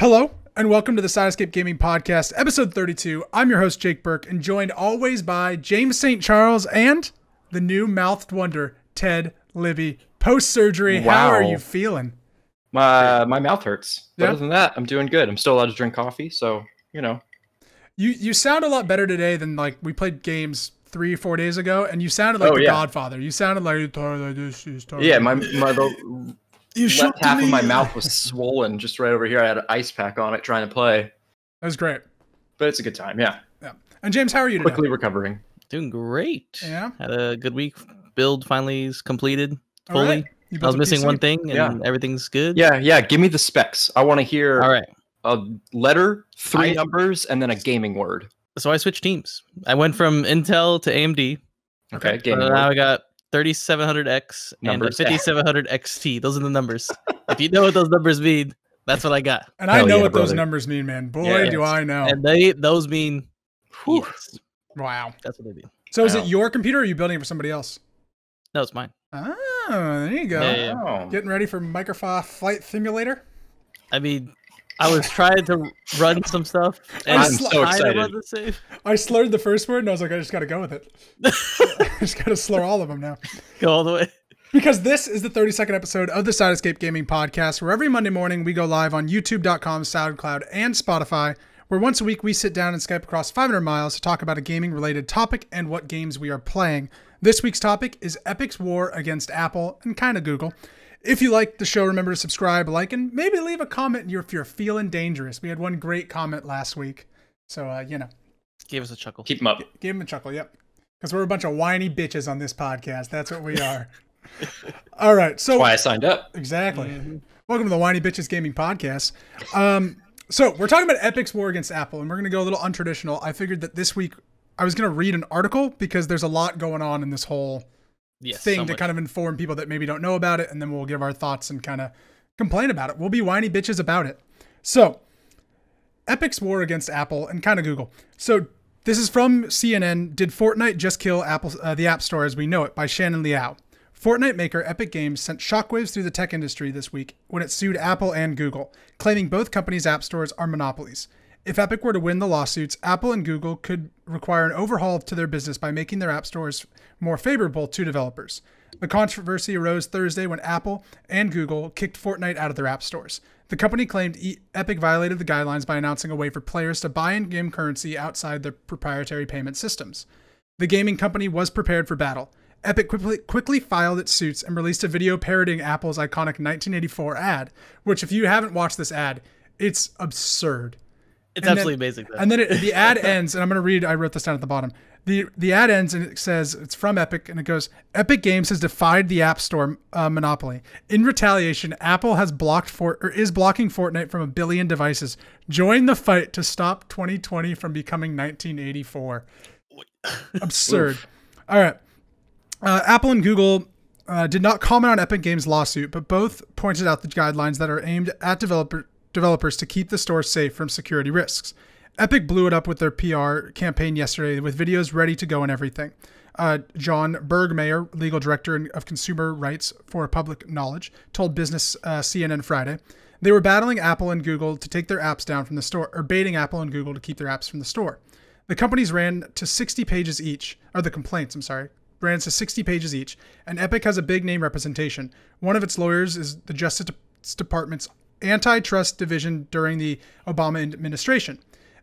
Hello, and welcome to the Sidescape Gaming Podcast, episode 32. I'm your host, Jake Burke, and joined always by James St. Charles and the new mouthed wonder, Ted Libby. Post-surgery, How are you feeling? My mouth hurts. Yeah? Other than that, I'm doing good. I'm still allowed to drink coffee, so, you know. You sound a lot better today than, like, we played games 3 or 4 days ago, and you sounded like the Godfather. You sounded like you're tired like this. Yeah, the left half of my mouth was swollen just right over here. I had an ice pack on it trying to play. That was great. But it's a good time, yeah. And James, how are you today? Quickly recovering. Doing great. Yeah. Had a good week. Build finally is completed fully. Right. I was missing one thing, and everything's good. Yeah. Give me the specs. I want to hear a letter, 3 numbers, and then a gaming word. So I switched teams. I went from Intel to AMD. Okay, gaming word. Now I got 3700X and a 5700 XT. Those are the numbers. If you know what those numbers mean, that's what I got. And I know what those numbers mean, man. Boy, do I know. And those mean yes. Wow. That's what they mean. So is it your computer or are you building it for somebody else? No, it's mine. Oh, there you go. Yeah. Getting ready for Microsoft Flight Simulator? I mean, I was trying to run some stuff. And I'm so excited. I slurred the first word and I was like, I just got to go with it. I just got to slur all of them now. Go all the way. Because this is the 32nd episode of the Sidescape Gaming Podcast, where every Monday morning we go live on YouTube.com, SoundCloud, and Spotify, where once a week we sit down and Skype across 500 miles to talk about a gaming-related topic and what games we are playing. This week's topic is Epic's war against Apple and kind of Google. If you like the show, remember to subscribe, like, and maybe leave a comment if you're feeling dangerous. We had one great comment last week. So, Gave us a chuckle. Keep them up. Give him a chuckle, yep. Because we're a bunch of whiny bitches on this podcast. That's what we are. All right. So that's why I signed up. Exactly. Mm-hmm. Welcome to the Whiny Bitches Gaming Podcast. So we're talking about Epic's war against Apple, and we're going to go a little untraditional. I figured that this week I was going to read an article because there's a lot going on in this whole thing to kind of inform people that maybe don't know about it, and then we'll give our thoughts and kind of complain about it. We'll be whiny bitches about it. So, Epic's war against Apple and kind of Google. So, this is from CNN. Did Fortnite just kill Apple, the App Store as we know it? By Shannon Liao. Fortnite maker Epic Games sent shockwaves through the tech industry this week when it sued Apple and Google, claiming both companies' app stores are monopolies. If Epic were to win the lawsuits, Apple and Google could require an overhaul to their business by making their app stores more favorable to developers. The controversy arose Thursday when Apple and Google kicked Fortnite out of their app stores. The company claimed Epic violated the guidelines by announcing a way for players to buy in-game currency outside their proprietary payment systems. The gaming company was prepared for battle. Epic quickly filed its suits and released a video parodying Apple's iconic 1984 ad, which if you haven't watched this ad, it's absurd. It's absolutely amazing. And then the ad ends, and I'm going to read, I wrote this down at the bottom. The ad ends and it says, it's from Epic, and it goes, Epic Games has defied the App Store monopoly. In retaliation, Apple has is blocking Fortnite from 1 billion devices. Join the fight to stop 2020 from becoming 1984. Absurd. All right. Apple and Google did not comment on Epic Games' lawsuit, but both pointed out the guidelines that are aimed at developers to keep the store safe from security risks. Epic blew it up with their PR campaign yesterday with videos ready to go and everything. John Bergmayer, legal director of consumer rights for public knowledge, told Business CNN Friday they were battling Apple and Google to take their apps down from the store, or baiting Apple and Google to keep their apps from the store. The companies ran to 60 pages each, or the complaints, ran to 60 pages each, and Epic has a big name representation. One of its lawyers is the Justice Department's antitrust division during the Obama administration.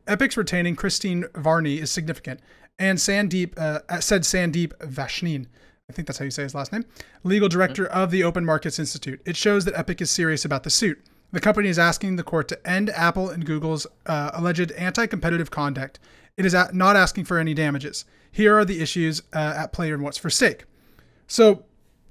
Epic's retaining Christine Varney is significant, and said Sandeep Vashnin, I think that's how you say his last name, legal director of the Open Markets Institute. It shows that Epic is serious about the suit. The company is asking the court to end Apple and Google's alleged anti-competitive conduct. It is not asking for any damages. Here are the issues at play and what's for stake. So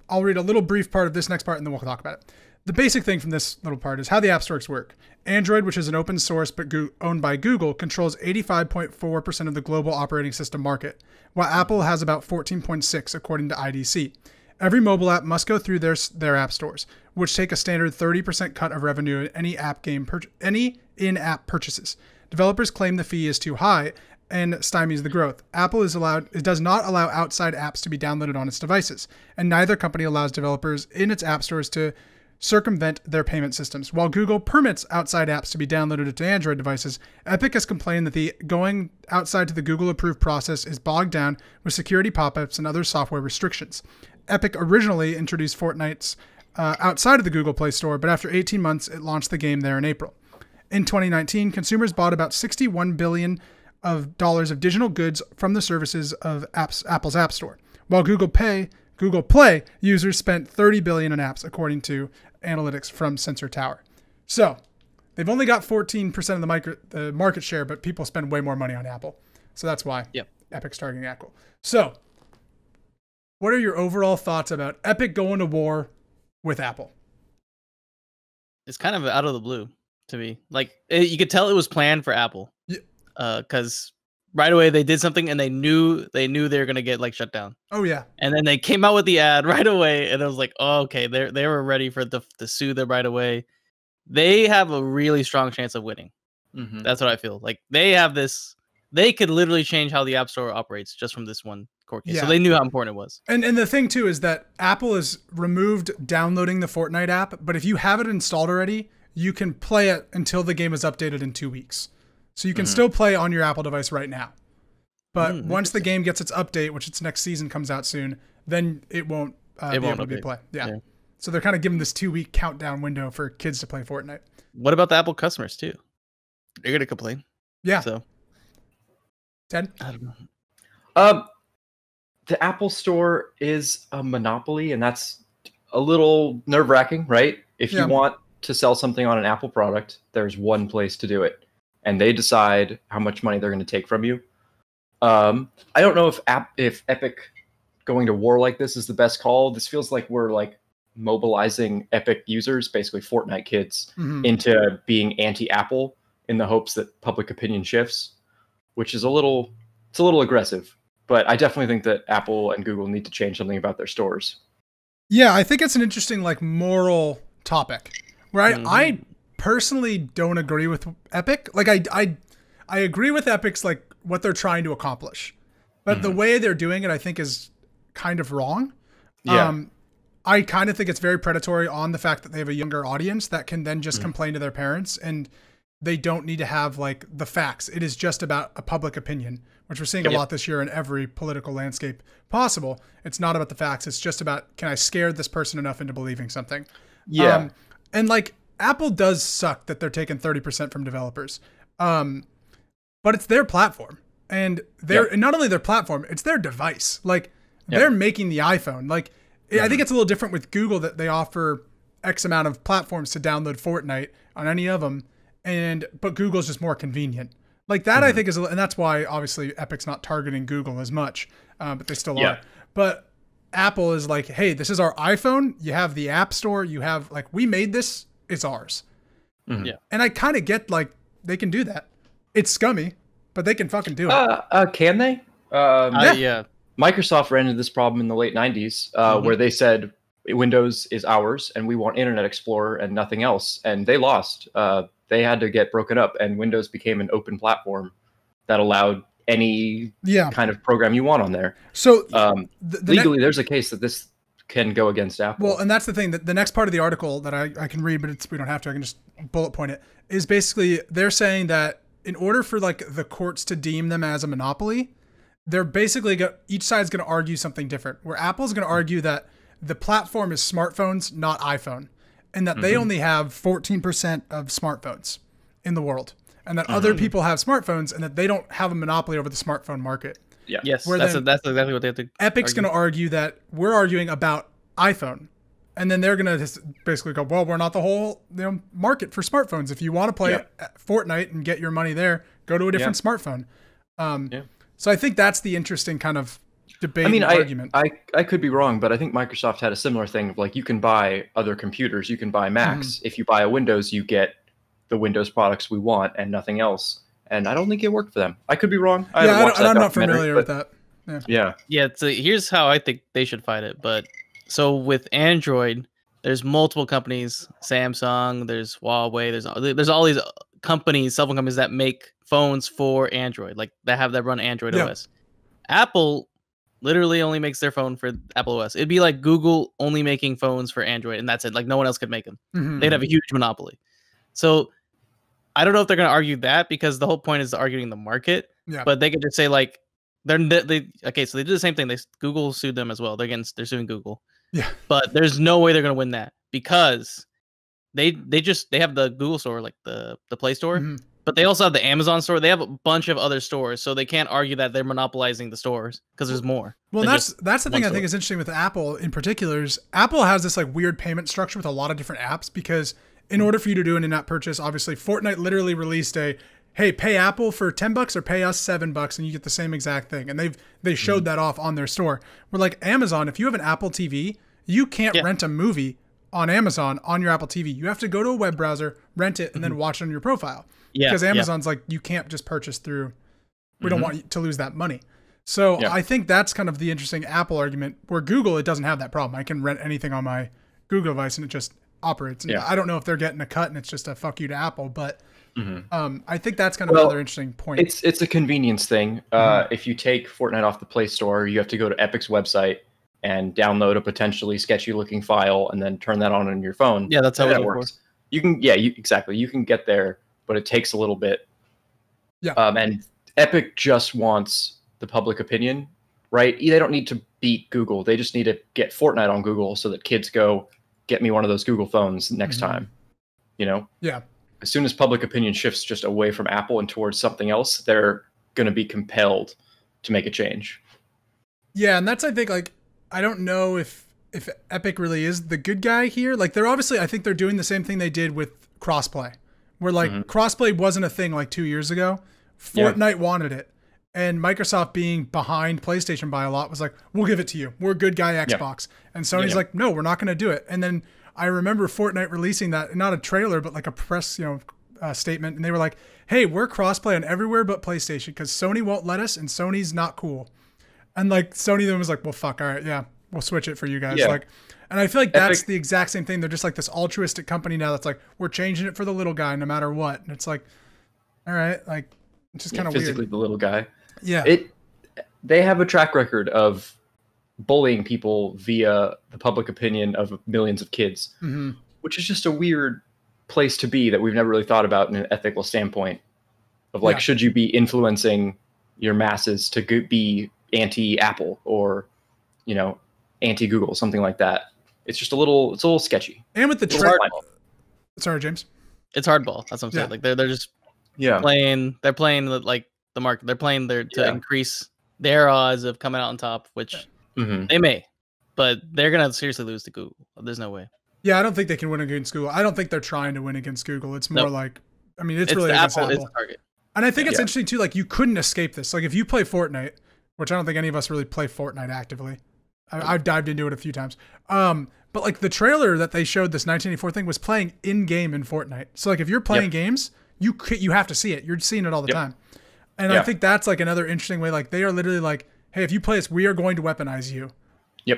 I'll read a little brief part of this next part and then we'll talk about it. The basic thing from this little part is how the app stores work. Android, which is an open source but owned by Google, controls 85.4% of the global operating system market, while Apple has about 14.6% according to IDC. Every mobile app must go through their app stores, which take a standard 30% cut of revenue in any in-app purchases. Developers claim the fee is too high and stymies the growth. Apple does not allow outside apps to be downloaded on its devices, and neither company allows developers in its app stores to circumvent their payment systems. While Google permits outside apps to be downloaded to Android devices, Epic has complained that the going outside to the Google-approved process is bogged down with security pop-ups and other software restrictions. Epic originally introduced Fortnite outside of the Google Play Store, but after 18 months, it launched the game there in April. In 2019, consumers bought about $61 billion of digital goods from the services of Apple's App Store, while Google Play users spent $30 billion on apps, according to analytics from Sensor Tower. So they've only got 14% of the market share, but people spend way more money on Apple. So that's why Epic's targeting Apple. So what are your overall thoughts about Epic going to war with Apple? It's kind of out of the blue to me. Like, you could tell it was planned for Apple. Because right away they did something and they knew they were gonna get like shut down. Oh yeah. And then they came out with the ad right away, and it was like, oh, okay, they were ready for to sue them right away. They have a really strong chance of winning. Mm-hmm. That's what I feel. Like they have this. They could literally change how the App Store operates just from this one court case. Yeah. So they knew how important it was. And the thing too is that Apple has removed downloading the Fortnite app, but if you have it installed already, you can play it until the game is updated in 2 weeks. So you can still play on your Apple device right now. But once the game gets its update, which its next season comes out soon, then it won't be able to be played. Yeah. So they're kind of giving this 2-week countdown window for kids to play Fortnite. What about the Apple customers too? They're going to complain. Yeah. So, Ted? I don't know. The Apple Store is a monopoly, and that's a little nerve-wracking, right? If you want to sell something on an Apple product, there's one place to do it. And they decide how much money they're going to take from you. I don't know if Epic going to war like this is the best call. This feels like we're like mobilizing Epic users, basically Fortnite kids, into being anti-Apple in the hopes that public opinion shifts, which is a little aggressive. But I definitely think that Apple and Google need to change something about their stores. Yeah, I think it's an interesting like moral topic, right? I personally don't agree with Epic. Like I agree with Epic's like what they're trying to accomplish, but the way they're doing it I think is kind of wrong. I kind of think it's very predatory on the fact that they have a younger audience that can then just complain to their parents, and they don't need to have like the facts. It is just about a public opinion, which we're seeing a lot this year in every political landscape possible. It's not about the facts. It's just about, can I scare this person enough into believing something? And like, Apple does suck that they're taking 30% from developers. But it's their platform, and and not only their platform, it's their device. Like they're making the iPhone. Like I think it's a little different with Google that they offer X amount of platforms to download Fortnite on any of them. But Google's just more convenient. Like that I think is, and that's why obviously Epic's not targeting Google as much, but they still are. But Apple is like, hey, this is our iPhone. You have the App Store. You have like, we made this. It's ours. And I kind of get like they can do that. It's scummy, but they can fucking do it. Can they? Microsoft ran into this problem in the late 90s where they said Windows is ours and we want Internet Explorer and nothing else. And they lost. They had to get broken up, and Windows became an open platform that allowed any kind of program you want on there. So legally, there's a case that this can go against Apple. Well, and that's the thing, that the next part of the article that I can read, but we don't have to, I can just bullet point it, is basically they're saying that in order for like the courts to deem them as a monopoly, they're basically each side's going to argue something different, where Apple's going to argue that the platform is smartphones, not iPhone, and that they only have 14% of smartphones in the world, and that other people have smartphones, and that they don't have a monopoly over the smartphone market. Yes, that's exactly what they have to Epic's going to argue that we're arguing about iPhone, and then they're going to basically go, well, we're not the whole market for smartphones. If you want to play Fortnite and get your money there, go to a different smartphone. So I think that's the interesting kind of debate. I mean, argument. I could be wrong, but I think Microsoft had a similar thing of like, you can buy other computers, you can buy Macs. If you buy a Windows, you get the Windows products we want and nothing else. And I don't think it worked for them. I could be wrong. I'm not familiar with that. So here's how I think they should fight it. But so with Android, there's multiple companies, Samsung, there's Huawei, there's all these companies, cell phone companies that make phones for Android, like that run Android OS. Apple literally only makes their phone for Apple OS. It'd be like Google only making phones for Android, and that's it. Like no one else could make them. They'd have a huge monopoly. So I don't know if they're going to argue that, because the whole point is arguing the market. Yeah. But they could just say like so they did the same thing. Google sued them as well. They're suing Google. Yeah. But there's no way they're going to win that, because they have the Google store, like the Play Store, but they also have the Amazon store. They have a bunch of other stores, so they can't argue that they're monopolizing the stores, because there's more. Well, that's the thing I think is interesting with Apple in particular is Apple has this like weird payment structure with a lot of different apps, because in order for you to do an in-app purchase, obviously Fortnite literally released hey, pay Apple for $10 or pay us $7 and you get the same exact thing. And they showed that off on their store. We're like Amazon, if you have an Apple TV, you can't rent a movie on Amazon on your Apple TV. You have to go to a web browser, rent it, and then watch it on your profile. Yeah. Because Amazon's like, you can't just purchase through. We don't want you to lose that money. So I think that's kind of the interesting Apple argument, where Google, it doesn't have that problem. I can rent anything on my Google device and it just operates. And I don't know if they're getting a cut and it's just a fuck you to Apple, but I think that's kind of another interesting point. It's a convenience thing. If you take Fortnite off the Play Store, you have to go to Epic's website and download a potentially sketchy looking file and then turn that on your phone. Yeah, that's how it works. You can, exactly. You can get there, but it takes a little bit. Yeah. And Epic just wants the public opinion, right? They don't need to beat Google. They just need to get Fortnite on Google so that kids go, get me one of those Google phones next time. You know? Yeah. As soon as public opinion shifts just away from Apple and towards something else, they're going to be compelled to make a change. Yeah, and that's, I think, like, I don't know if Epic really is the good guy here. Like, they're obviously, I think they're doing the same thing they did with crossplay, where like crossplay wasn't a thing like 2 years ago. Fortnite wanted it, and Microsoft, being behind PlayStation by a lot, was like, we'll give it to you. We're a good guy, Xbox. And Sony's like, no, we're not going to do it. And then I remember Fortnite releasing that, not a trailer, but like a press, statement. And they were like, hey, we're crossplay on everywhere but PlayStation because Sony won't let us and Sony's not cool. And like Sony then was like, well, fuck, all right, yeah, we'll switch it for you guys. Like, and I feel like that's the exact same thing. They're just like this altruistic company now that's like, we're changing it for the little guy no matter what. And it's like, all right, like, it's just kind of physically weird. The little guy. Yeah. They have a track record of bullying people via the public opinion of millions of kids, which is just a weird place to be that we've never really thought about in an ethical standpoint of like, should you be influencing your masses to be anti-Apple or, anti-Google, something like that. It's just a little sketchy. And with the sorry, James. It's hardball. That's what I'm saying. Like they're just playing. They're playing like the market. They're playing there to increase their odds of coming out on top, which they may, but they're gonna seriously lose to Google. There's no way. Yeah, I don't think they can win against Google. I don't think they're trying to win against Google. It's more like, I mean, it's really against Apple. It's the target. And I think it's interesting too. Like, you couldn't escape this. Like, if you play Fortnite, which I don't think any of us really play Fortnite actively. I've dived into it a few times. But like the trailer that they showed, this 1984 thing, was playing in game in Fortnite. So like, if you're playing games, you have to see it. You're seeing it all the time. And I think that's like another interesting way. Like, they are literally like, hey, if you play this, we are going to weaponize you.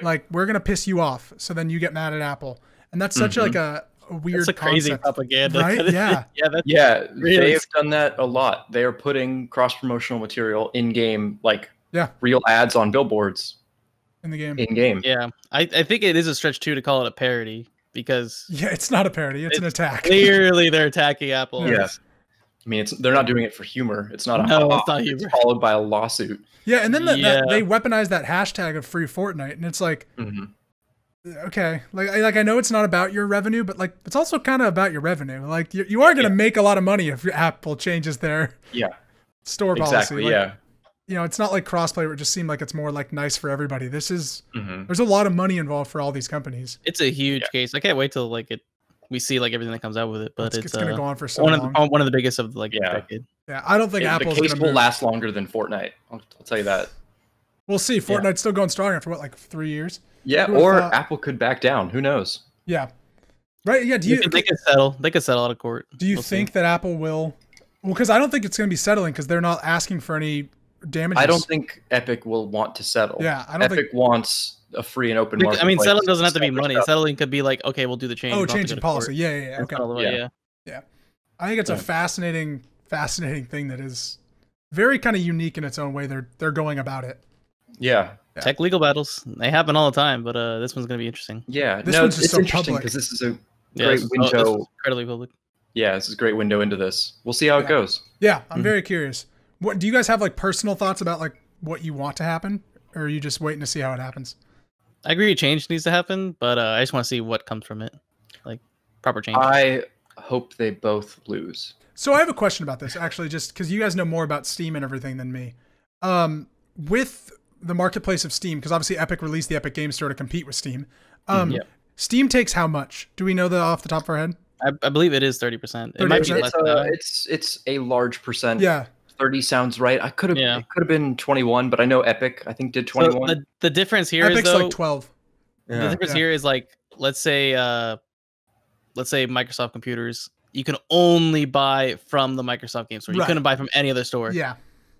Like, we're going to piss you off. So then you get mad at Apple. And that's such like a weird It's a crazy concept, propaganda. right? Yeah. They've done that a lot. They are putting cross-promotional material in-game, like real ads on billboards. In the game. In-game. Yeah. I think it is a stretch too to call it a parody, because it's not a parody. It's an attack. Clearly they're attacking Apple. Yeah. I mean, they're not doing it for humor. It's not it's not humor. It's followed by a lawsuit. Yeah, and then they weaponize that hashtag of free Fortnite, and it's like, okay, like I know it's not about your revenue, but like it's also kind of about your revenue. Like you are going to make a lot of money if Apple changes their store policy. Exactly. Like, it's not like crossplay where it just seemed like it's more like nice for everybody. This is there's a lot of money involved for all these companies. It's a huge case. I can't wait till we see like everything that comes out with it. But it's going to go on for so long. One of the biggest of the decade. Yeah, I don't think Apple's the case will last longer than Fortnite. I'll tell you that. We'll see. Fortnite's still going strong after like 3 years. Yeah, or Apple could back down. Who knows? Yeah. Right. Yeah. They could settle. They could settle out of court. Do you think that Apple will? Well, because I don't think it's going to be settling because they're not asking for any damages. I don't think Epic will want to settle. Yeah, I don't Epic wants a free and open market. I mean, settling doesn't have to be money. Settling could be like, okay, we'll do the change. Oh, changing policy. Yeah. Okay. Yeah. I think it's a fascinating thing that is very kind of unique in its own way. They're going about it. Yeah. Tech legal battles, they happen all the time, but this one's gonna be interesting. Yeah, This one's just it's so interesting public. because this is a great This window. is incredibly public. Yeah, this is a great window into this. We'll see how it goes. Yeah, I'm very curious. What do you guys have like personal thoughts about like what you want to happen, or are you just waiting to see how it happens? I agree, change needs to happen, but I just want to see what comes from it, like proper change. I hope they both lose. So I have a question about this, actually, just because you guys know more about Steam and everything than me. With the marketplace of Steam, because obviously Epic released the Epic Game Store to compete with Steam. Steam takes how much? Do we know that off the top of our head? I believe it is 30%. It 30%? might be less than that. It's a large percent. Yeah. 30 sounds right. It could have been 21, but I know Epic I think did 21. So the difference here Epic's is though, like 12. the difference here is like let's say Microsoft computers, you can only buy from the Microsoft Game Store. You couldn't buy from any other store. Yeah.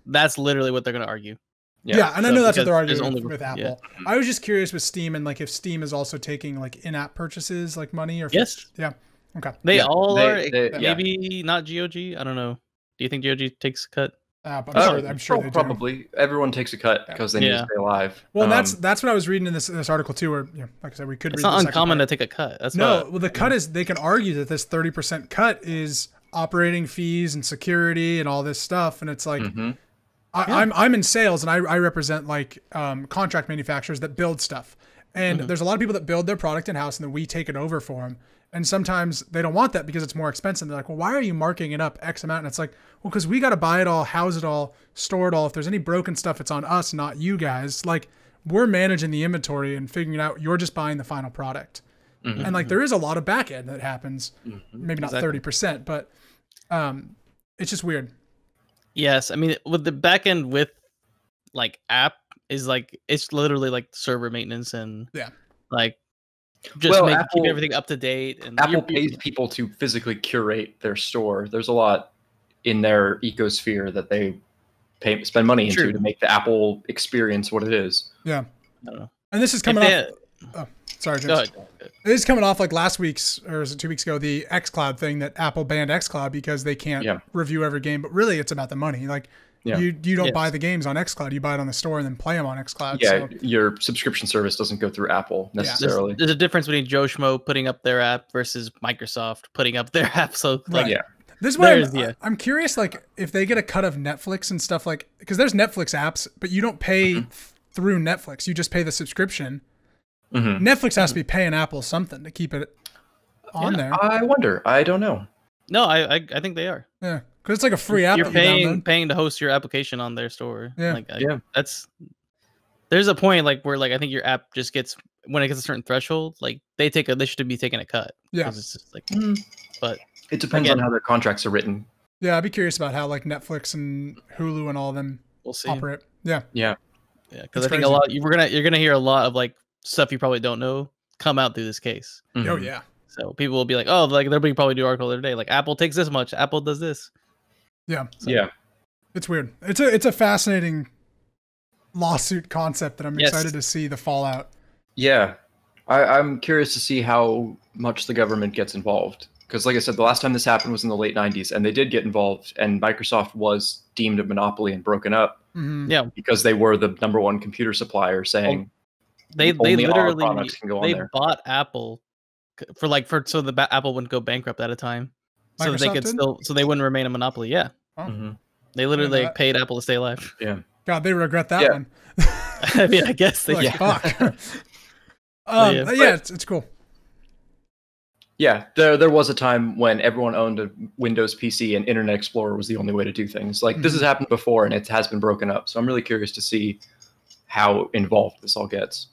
That's literally what they're going to argue. Yeah, and I know that's what they're because arguing with Apple. yeah. I was just curious with Steam and like if Steam is also taking like in-app purchases like money or if Yes. yeah. Okay. They all are. they- Maybe not GOG. I don't know. Do you think GOG takes a cut? I'm sure they do. Probably everyone takes a cut because they need to stay alive. Well, that's what I was reading in this article too, where like I said, we could. It's read not the uncommon second to take a cut. That's part. Well, the cut is they can argue that this 30% cut is operating fees and security and all this stuff, and it's like I'm in sales and I represent like contract manufacturers that build stuff, and there's a lot of people that build their product in house and then we take it over for them. And sometimes they don't want that because it's more expensive. They're like, well, why are you marking it up X amount? And it's like, well, because we got to buy it all, house it all, store it all. If there's any broken stuff, it's on us, not you guys. Like, we're managing the inventory and figuring it out. You're just buying the final product. And like, there is a lot of back end that happens. Maybe not 30%, but it's just weird. Yes. I mean, with the back end with like app is like, it's literally like server maintenance and like, just keep everything up to date. And Apple pays people to physically curate their store. There's a lot in their ecosphere that they spend money into to make the Apple experience what it is. Yeah. I don't know. And this is coming off. Oh, sorry, James. Go ahead. This is coming off like last week's, or was it 2 weeks ago, the xCloud thing that Apple banned xCloud because they can't review every game. But really, it's about the money. Like, you don't buy the games on xCloud. You buy it on the store and then play them on xCloud. Yeah, your subscription service doesn't go through Apple necessarily. There's a difference between Joe Schmo putting up their app versus Microsoft putting up their app. So like, this is why I'm curious, like if they get a cut of Netflix and stuff, like because there's Netflix apps, but you don't pay through Netflix. You just pay the subscription. Netflix has to be paying Apple something to keep it on there. I wonder. I don't know. No, I think they are. Yeah. Because it's like a free app. You're paying to host your application on their store. Yeah. Like, there's a point like where like I think your app just gets when it gets a certain threshold, like they should be taking a cut. Yeah. It's just like, but it depends on how their contracts are written. Yeah, I'd be curious about how like Netflix and Hulu and all of them operate. Yeah. Yeah. Because I think you're gonna hear a lot of like stuff you probably don't know come out through this case. Oh yeah. So people will be like, oh, like there'll be probably do article the other day, like Apple takes this much, Apple does this. Yeah. Yeah. It's weird. It's a fascinating lawsuit concept that I'm excited to see the fallout. Yeah. I'm curious to see how much the government gets involved. Because like I said, the last time this happened was in the late 90s, and they did get involved, and Microsoft was deemed a monopoly and broken up. Yeah. Because they were the #1 computer supplier saying they literally can go on there. Bought Apple so the Apple wouldn't go bankrupt at a time. So that they could so they wouldn't remain a monopoly. Yeah. Oh. They literally paid Apple to stay alive. Yeah. God, they regret that one. I mean, I guess they fuck. It's cool. Yeah, there was a time when everyone owned a Windows PC and Internet Explorer was the only way to do things. Like this has happened before and it has been broken up. So I'm really curious to see how involved this all gets.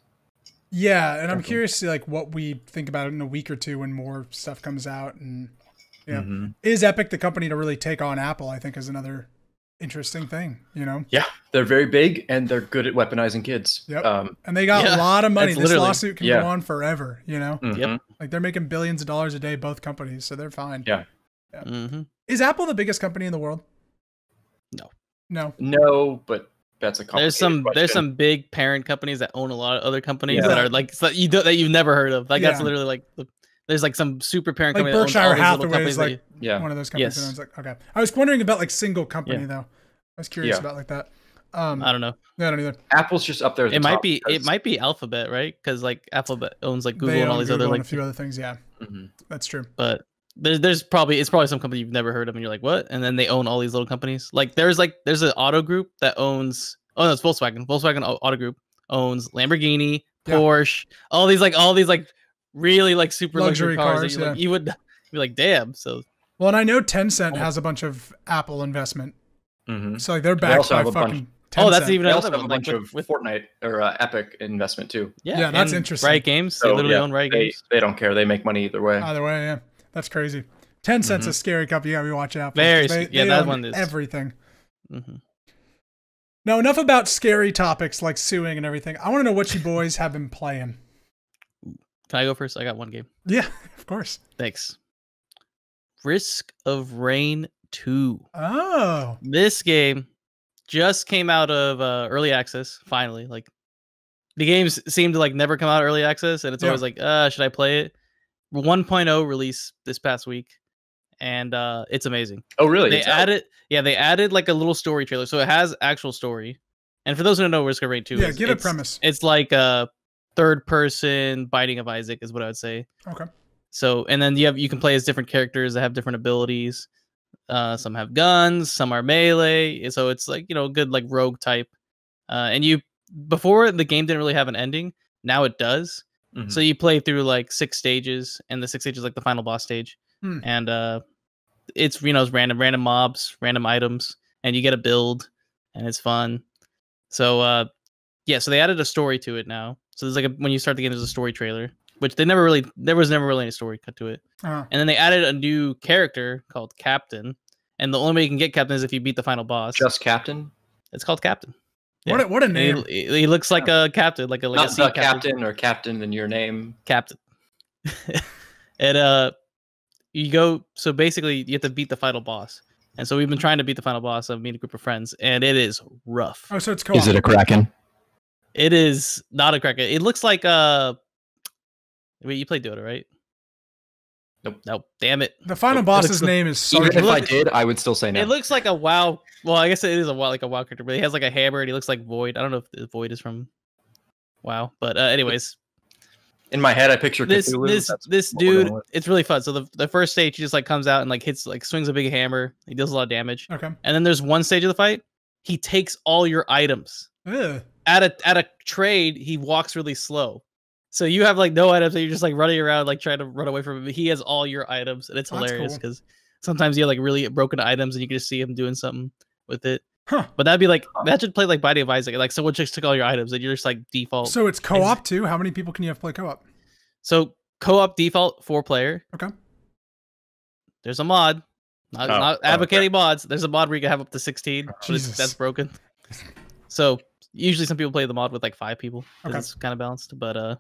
Yeah, and I'm curious to see like what we think about it in a week or two when more stuff comes out. And is Epic the company to really take on Apple? I think is another interesting thing. Yeah, they're very big and they're good at weaponizing kids. Yep. And they got a lot of money. This lawsuit can go on forever. Yep. Like they're making billions of dollars a day, both companies, so they're fine. Yeah. Is Apple the biggest company in the world? No, but that's a complicated question. There's some big parent companies that own a lot of other companies that are like that you've never heard of. Like that's literally like there's like some super parent like company. Berkshire Hathaway is like one of those companies. Yes. And I was like, okay. I was wondering about like single company though. I was curious about like that. I don't know. Yeah, I don't either. Apple's just up there. At the It might top be. because- It might be Alphabet, right? Because like Alphabet owns like Google They and all own these Google other and like. a few other things. Yeah, that's true. But it's probably some company you've never heard of, and you're like, what? And then they own all these little companies. Like there's an auto group that owns. Oh, no, it's Volkswagen. Volkswagen Auto Group owns Lamborghini, Porsche, all these really like super luxury cars. That you would be like, damn. So. Well, and I know Tencent has a bunch of Apple investment. So like they're backed by fucking Tencent. Oh, that's even they another also have one. a bunch of Fortnite or Epic investment too. Yeah, that's interesting. Riot Games, they literally own Riot Games. They don't care. They make money either way. Either way, yeah, that's crazy. Tencent's a scary company. You gotta be watching out. Very, they that own one is everything. Now, enough about scary topics like suing and everything. I want to know what you boys have been playing. Can I go first? I got one game. Yeah, of course. Thanks. Risk of Rain 2. Oh. This game just came out of early access, finally. Like the games seem to like never come out early access, and it's always like, should I play it? 1.0 release this past week, and it's amazing. Oh, really? They added like a little story trailer, so it has actual story. And for those who don't know, Risk of Rain 2 is, give a premise. It's like a third person Binding of Isaac is what I would say. Okay. So, and then you can play as different characters that have different abilities. Some have guns, some are melee. So it's like, good like rogue type. And before the game didn't really have an ending. Now it does. So you play through like 6 stages, and the 6 stages like the final boss stage. And it's it's random mobs, random items, and you get a build, and it's fun. So so they added a story to it now. So there's when you start the game, there's a story trailer. Which there was never really any story cut to it. And then they added a new character called Captain. And the only way you can get Captain is if you beat the final boss. Just Captain? It's called Captain. Yeah. What a name. He looks like a captain, like Not a sea captain or Captain in your name. Captain. And you go, so basically you have to beat the final boss. And so we've been trying to beat the final boss. I've made a group of friends, and it is rough. Oh, so it's co-op. Is it a Kraken? It is not a Kraken. It looks like wait, you played Dota, right? Nope. Damn it. The final boss's name is Sergeant. Even if I did, I would still say no. It looks like a WoW. Well, I guess it is like a WoW character, but he has like a hammer and he looks like Void. I don't know if the Void is from WoW, but anyways. In my head, I picture this Cthulhu. Dude. It's really fun. So the first stage, he just like comes out and like hits, like swings a big hammer. He deals a lot of damage. Okay. And then there's one stage of the fight. He takes all your items. Ugh. At a trade, he walks really slow. So you have like no items, and you're just like running around, like trying to run away from him. But he has all your items, and it's hilarious because sometimes you have like really broken items, and you can just see him doing something with it. Huh. But that'd be like, imagine play like Binding of Isaac, like someone just took all your items, and you're just like default. So it's co-op too. How many people can you have play co-op? So co-op default 4-player. Okay. There's a mod. Not advocating mods. There's a mod where you can have up to 16. But that's broken. So usually some people play the mod with like 5 people. It's kind of balanced. But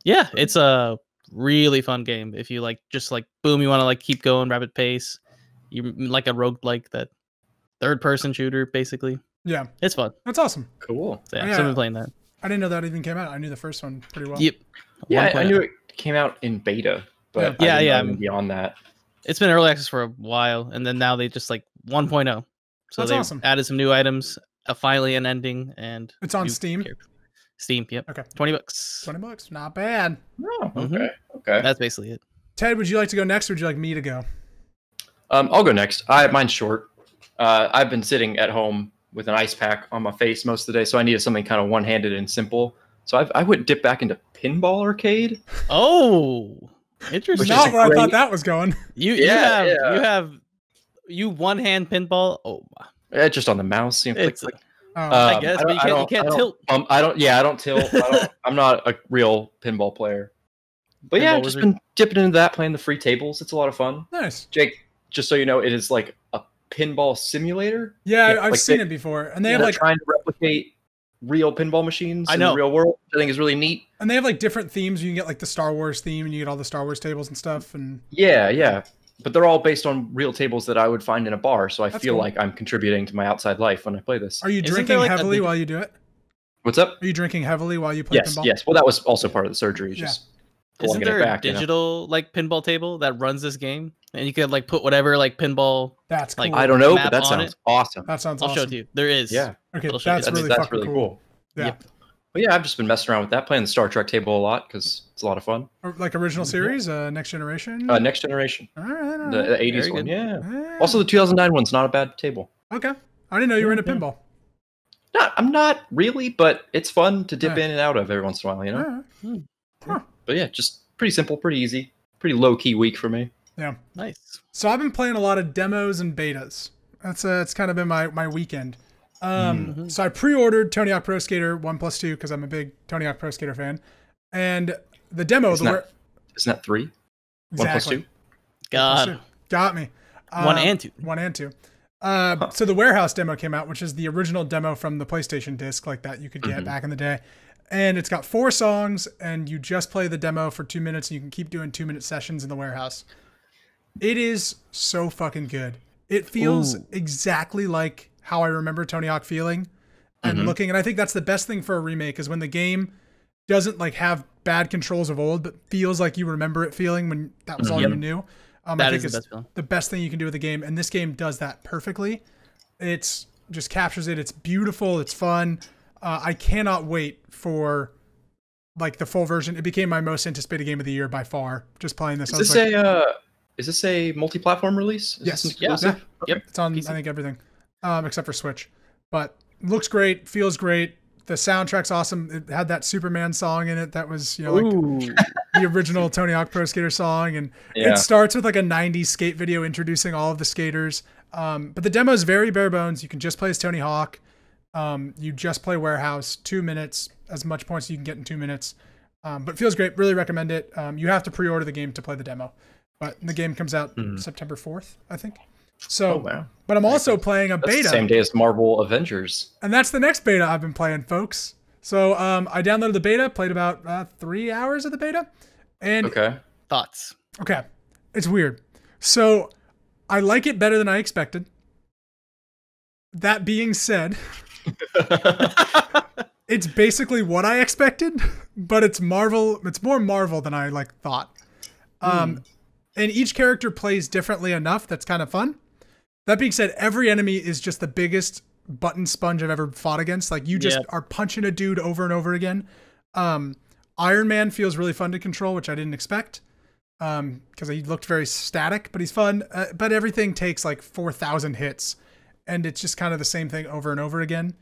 yeah, it's a really fun game. If you like, just like boom, you want to like keep going rapid pace. You like a roguelike, that third person shooter basically. Yeah, it's fun. That's awesome. Cool. So, yeah, so I've been playing that. I didn't know that even came out. I knew the first one pretty well. Yep. Yeah, I knew it came out in beta, but yeah. Beyond that, it's been early access for a while, and then now they just like 1.0. So that's awesome. Added some new items, finally an ending, and it's on Steam. Steam, yep. Okay. $20. $20, not bad. Oh, okay. Okay. That's basically it. Ted, would you like to go next, or would you like me to go? I'll go next. Mine's short. I've been sitting at home with an ice pack on my face most of the day, so I needed something kind of one-handed and simple. So I would dip back into Pinball Arcade. Oh, interesting. Not where I thought that was going. You one-hand pinball. Oh, yeah, just on the mouse. Click. I guess, but you can't tilt. I don't tilt. I'm not a real pinball player. But yeah, I've just been dipping into that, playing the free tables. It's a lot of fun. Nice. Jake, just so you know, it is like a pinball simulator. Yeah, I've seen it before. And they have like trying to replicate real pinball machines in the real world, which I think is really neat. And they have like different themes. You can get like the Star Wars theme, and you get all the Star Wars tables and stuff. And yeah. But they're all based on real tables that I would find in a bar, so I feel like I'm contributing to my outside life when I play this. Are you drinking heavily while you do it? What's up? Are you drinking heavily while you play pinball? Yes. Well, that was also part of the surgery. Just isn't there a digital like pinball table that runs this game? and you could like put whatever like pinball. That's cool. Like, I don't know, map but that on sounds it. awesome. That sounds I'll awesome. show it to you. There is. Yeah. Okay, It'll show you. that's really that's fucking really cool. Yeah. Yep. But yeah, I've just been messing around with that, playing the Star Trek table a lot because it's a lot of fun. Or like original series, Next Generation. Next Generation, All right, all the right. 80s Very one. good. Yeah. Yeah. Also, the 2009 one's not a bad table. Okay. I didn't know you were into Yeah. pinball. I'm not really, but it's fun to dip Yeah. in and out of every once in a while, you know? All right. Huh. But yeah, just pretty simple, pretty easy, pretty low-key week for me. Yeah. Nice. So I've been playing a lot of demos and betas. It's kind of been my weekend. So I pre-ordered Tony Hawk Pro Skater 1+2 because I'm a big Tony Hawk Pro Skater fan, and the demo. Isn't that 3? 1 plus 2? God. Got me. 1 and 2. 1 and 2. So the Warehouse demo came out, which is the original demo from the PlayStation disc, like that you could get back in the day. And it's got 4 songs, and you just play the demo for 2 minutes, and you can keep doing 2-minute sessions in the Warehouse. It is so fucking good. It feels exactly like how I remember Tony Hawk feeling and looking. And I think that's the best thing for a remake is when the game doesn't like have bad controls of old, but feels like you remember it feeling when that was all you knew. I think is it's the best feeling. the best thing you can do with the game. And this game does that perfectly. It's just captures it. It's beautiful. It's fun. I cannot wait for like the full version. It became my most anticipated game of the year by far. Just playing this. Is this a multi-platform release? Is Yes. this Yeah. exclusive? Yep. It's on, I think, everything, except for Switch. But looks great, feels great. The soundtrack's awesome. It had that Superman song in it that was, like the original Tony Hawk Pro Skater song. And it starts with like a 90s skate video introducing all of the skaters. But the demo is very bare bones. You can just play as Tony Hawk. You just play Warehouse, 2 minutes, as much points as you can get in 2 minutes. But it feels great. Really recommend it. You have to pre-order the game to play the demo. But the game comes out September 4th, I think. So, but I'm also playing a beta. The same day as Marvel Avengers. And that's the next beta I've been playing, folks. So I downloaded the beta, played about 3 hours of the beta. And Thoughts? Okay. It's weird. So I like it better than I expected. That being said, it's basically what I expected, but it's Marvel. It's more Marvel than I thought. And each character plays differently enough. That's kind of fun. That being said, every enemy is just the biggest button sponge I've ever fought against. Like you just are punching a dude over and over again. Iron Man feels really fun to control, which I didn't expect. Because he looked very static, but he's fun. But everything takes like 4,000 hits. And it's just kind of the same thing over and over again.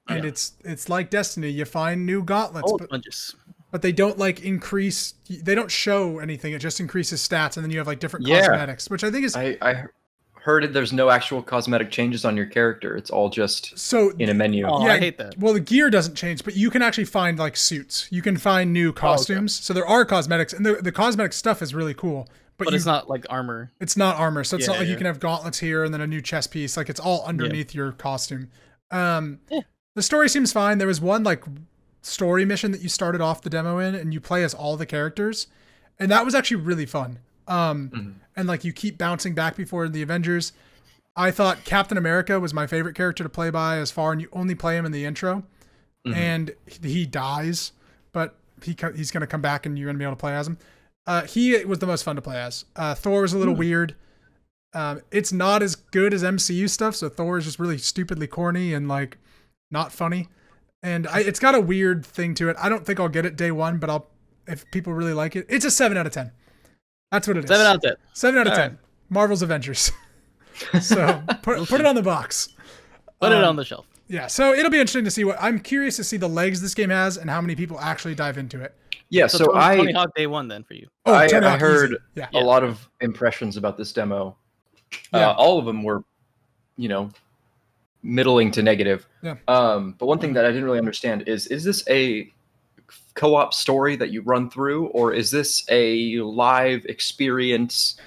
And it's like Destiny. You find new gauntlets. But they don't increase. They don't show anything. It just increases stats, and then you have different cosmetics, which I think is. I heard there's no actual cosmetic changes on your character. It's all just in a menu. Oh, yeah, I hate that. Well, the gear doesn't change, but you can actually find suits. You can find new costumes. So there are cosmetics, and the cosmetic stuff is really cool. But it's not like armor. It's not armor, so it's not like you can have gauntlets here and then a new chest piece. It's all underneath your costume. The story seems fine. There was one story mission that you started off the demo in, and you play as all the characters, and that was actually really fun. And you keep bouncing back before the Avengers. I thought Captain America was my favorite character to play by as far, and you only play him in the intro, and he dies, but he's going to come back and you're going to be able to play as him. He was the most fun to play as. Thor was a little weird. It's not as good as MCU stuff, so Thor is just really stupidly corny and not funny. And it's got a weird thing to it. I don't think I'll get it day one, but if people really like it. It's a 7 out of 10. That's what it is. 7 out of 10. 7 out of 10. Right. Marvel's Avengers. So put it on the box. Put it on the shelf. Yeah, so it'll be interesting to see I'm curious to see the legs this game has and how many people actually dive into it. Yeah, so Tony Hawk day one then for you. I heard a lot of impressions about this demo. All of them were, middling to negative. Yeah. But one thing that I didn't really understand is this a co-op story that you run through, or is this a live experience,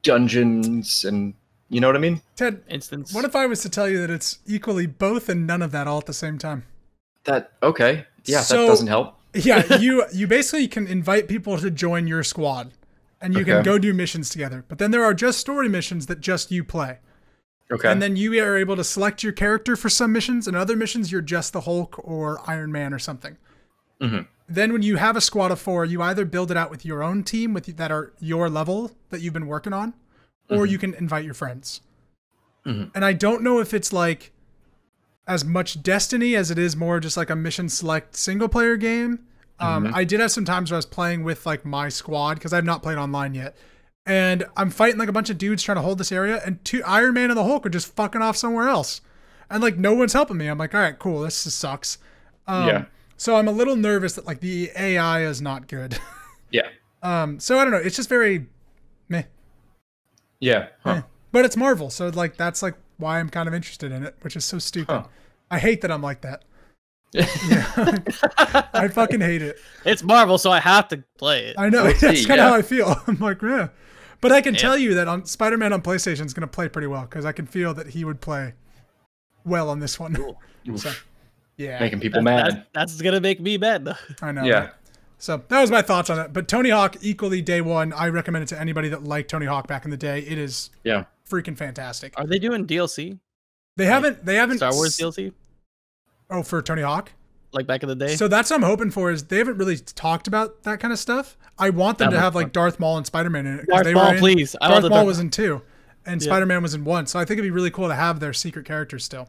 dungeons, and you know what I mean? Ted, instance. What if I was to tell you that it's equally both and none of that all at the same time? Okay. Yeah, that doesn't help. Yeah, you basically can invite people to join your squad, and you can go do missions together. But then there are just story missions that just you play. Okay. And then you are able to select your character for some missions, and other missions you're just the Hulk or Iron Man or something. Then when you have a squad of 4, you either build it out with your own team that are your level that you've been working on, or you can invite your friends. And I don't know if it's like as much Destiny as it is more just like a mission select single player game. I did have some times where I was playing with like my squad because I've not played online yet. And I'm fighting like a bunch of dudes trying to hold this area, and Iron Man and the Hulk are just fucking off somewhere else. And like no one's helping me. I'm like, all right, cool. This just sucks. So I'm a little nervous that like the AI is not good. Yeah. So I don't know. It's just very meh. Yeah. Huh. But it's Marvel, so like that's like why I'm kind of interested in it, which is so stupid. I hate that I'm like that. I fucking hate it. It's Marvel, so I have to play it. I know. That's kind of how I feel. I'm like, yeah. But I can tell you that on Spider-Man on PlayStation is going to play pretty well because I can feel that he would play well on this one. Cool. So, yeah. Making people mad. That's going to make me mad, though. I know. Yeah. Right? So that was my thoughts on it. But Tony Hawk, equally day one. I recommend it to anybody that liked Tony Hawk back in the day. It is freaking fantastic. Are they doing DLC? They haven't Star Wars DLC? Oh, for Tony Hawk? Like back in the day? So that's what I'm hoping for is they haven't really talked about that kind of stuff. I want them to have like Darth Maul and Spider-Man in it. Darth Maul, please. Darth Maul was in 2 and Spider-Man was in 1. So I think it'd be really cool to have their secret characters still.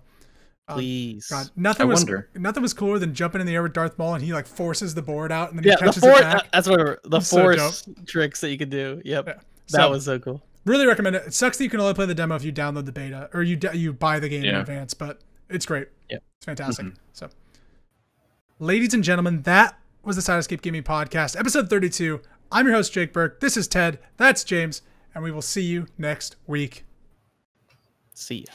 Please. God, nothing was cooler than jumping in the air with Darth Maul and he like forces the board out and then he catches it back. That's what the force tricks that you could do. Yep. Yeah. That was so cool. Really recommend it. It sucks that you can only play the demo if you download the beta or you buy the game in advance, but it's great. Yeah. It's fantastic. So, ladies and gentlemen, that was the Sidescape Gaming Podcast, episode 32. I'm your host, Jake Burke. This is Ted. That's James. And we will see you next week. See ya.